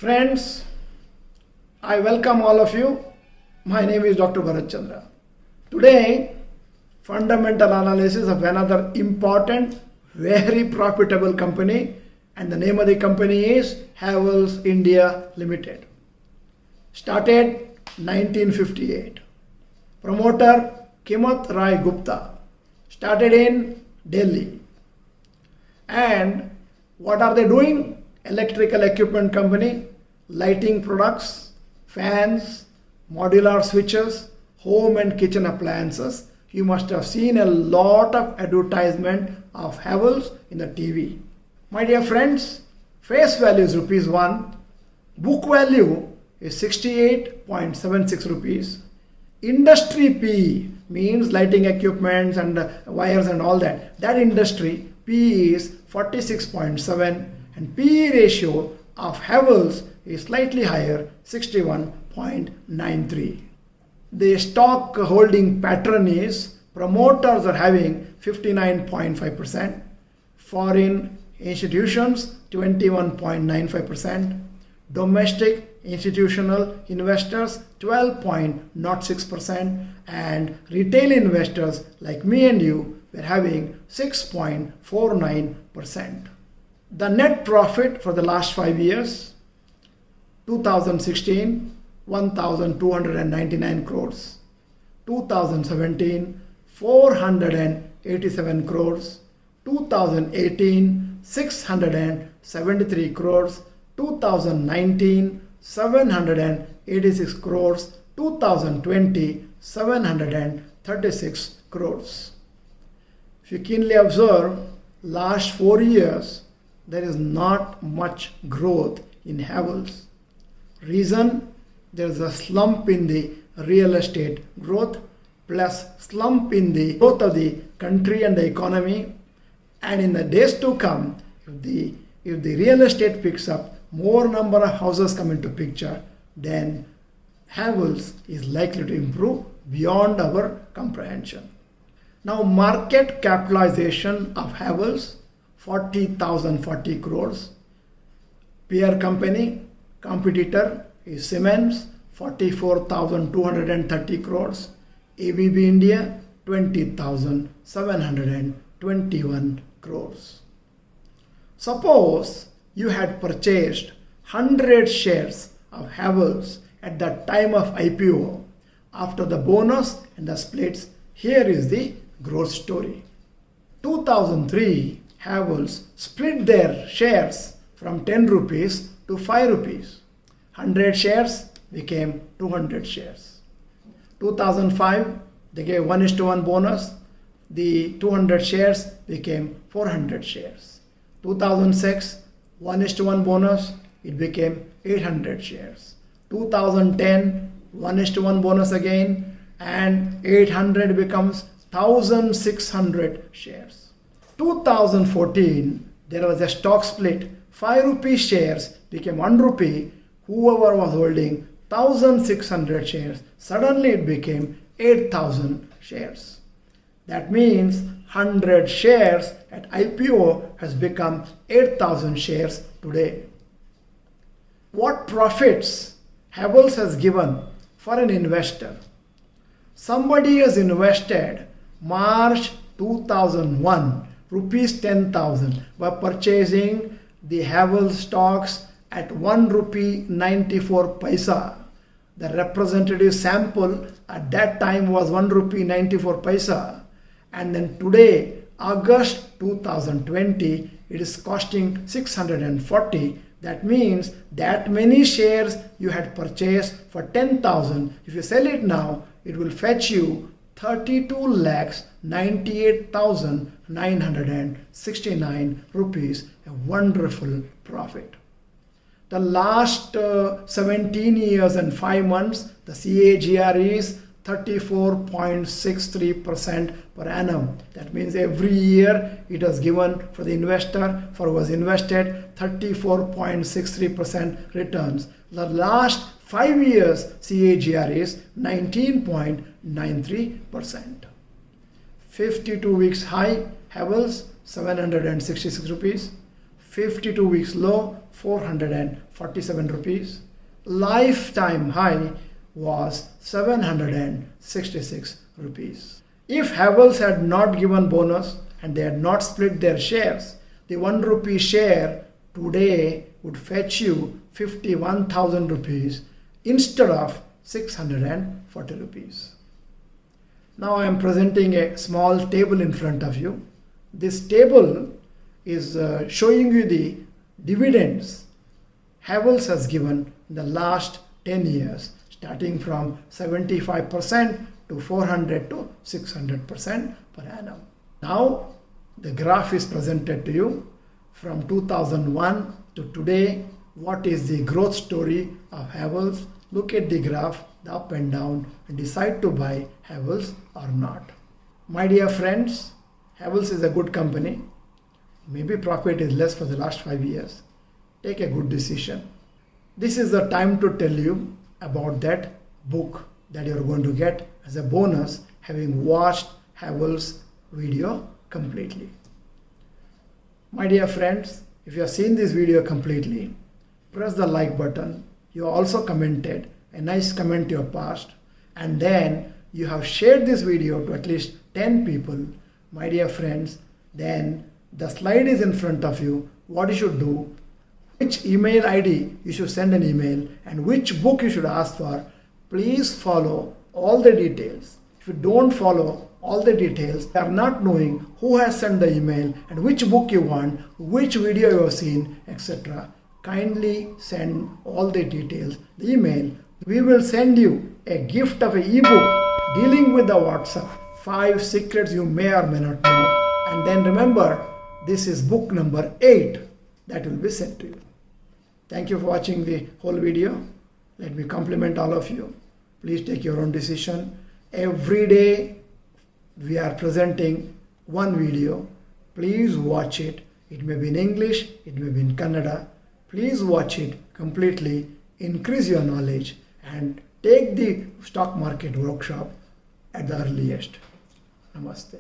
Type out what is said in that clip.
Friends, I welcome all of you. My name is Dr.Bharath Chandra. Today, fundamental analysis of another important, very profitable company, and the name of the company is Havells India Limited. Started 1958. Promoter Kimat Rai Gupta. Started in Delhi. And what are they doing? Electrical equipment company, lighting products, fans, modular switches, home and kitchen appliances. You must have seen a lot of advertisement of Havells in the TV. My dear friends, face value is rupees 1, book value is 68.76 rupees. Industry PE means lighting equipments and wires and all that. That industry PE is 46.7 and PE ratio of Havells is slightly higher, 61.93. The stock holding pattern is promoters are having 59.5%, foreign institutions 21.95%, domestic institutional investors 12.06%, and retail investors like me and you were having 6.49%. The net profit for the last 5 years, 2016, 1,299 crores, 2017, 487 crores, 2018, 673 crores, 2019, 786 crores, 2020, 736 crores. If you keenly observe, last 4 years, there is not much growth in Havells. Reason, there is a slump in the real estate growth, plus slump in the growth of the country and the economy. And in the days to come, if the real estate picks up, more number of houses come into picture, then Havells is likely to improve beyond our comprehension. Now, market capitalization of Havells, 40,040 crores. Peer company, competitor is Siemens, 44,230 crores. ABB India, 20,721 crores. Suppose you had purchased 100 shares of Havells at the time of IPO. After the bonus and the splits, here is the growth story. 2003, Havells split their shares from 10 rupees to 5 rupees. 100 shares became 200 shares. 2005, they gave 1:1 bonus. The 200 shares became 400 shares. 2006, 1:1 bonus, it became 800 shares. 2010, 1:1 bonus again, and 800 becomes 1,600 shares. 2014, there was a stock split. 5 rupee shares became 1 rupee. Whoever was holding 1,600 shares, suddenly it became 8,000 shares. That means 100 shares at IPO has become 8,000 shares today. What profits Havells has given for an investor? Somebody has invested March 2001 rupees 10,000 by purchasing the Havells stocks at 1 rupee 94 paisa. The representative sample at that time was 1 rupee 94 paisa. And then today, August 2020, it is costing 640. That means that many shares you had purchased for 10,000. If you sell it now, it will fetch you 32,98,969 rupees, a wonderful profit. The last 17 years and 5 months, the CAGR is 34.63% per annum. That means every year it has given for the investor, for who was invested, 34.63% returns. The last 5 years CAGR is 19.93%. 52 weeks high, Havells 766 rupees. 52 weeks low 447 rupees. Lifetime high was 766 rupees. If Havells had not given bonus and they had not split their shares, the 1 rupee share today would fetch you 51,000 rupees instead of 640 rupees. Now I am presenting a small table in front of you. This table is showing you the dividends Havells has given in the last 10 years, starting from 75% to 400 to 600% per annum. Now the graph is presented to you from 2001 to today. What is the growth story of Havells? Look at the graph, the up and down, and decide to buy Havells or not. My dear friends, Havells is a good company. Maybe profit is less for the last 5 years. Take a good decision. This is the time to tell you about that book that you are going to get as a bonus, having watched Havells video completely. My dear friends, if you have seen this video completely, press the like button. You also commented a nice comment you have passed, and then you have shared this video to at least 10 people. My dear friends, then the slide is in front of you. What you should do, which email ID you should send an email, and which book you should ask for. Please follow all the details. If you don't follow all the details, you are not knowing who has sent the email and which book you want, which video you have seen, etc. Kindly send all the details, the email. We will send you a gift of an ebook dealing with the WhatsApp, 5 secrets you may or may not know. And then remember, this is book number 8 that will be sent to you. Thank you for watching the whole video. Let me compliment all of you. Please take your own decision. Every day we are presenting one video. Please watch it. It may be in English, it may be in Kannada. Please watch it completely, increase your knowledge, and take the stock market workshop at the earliest. Namaste.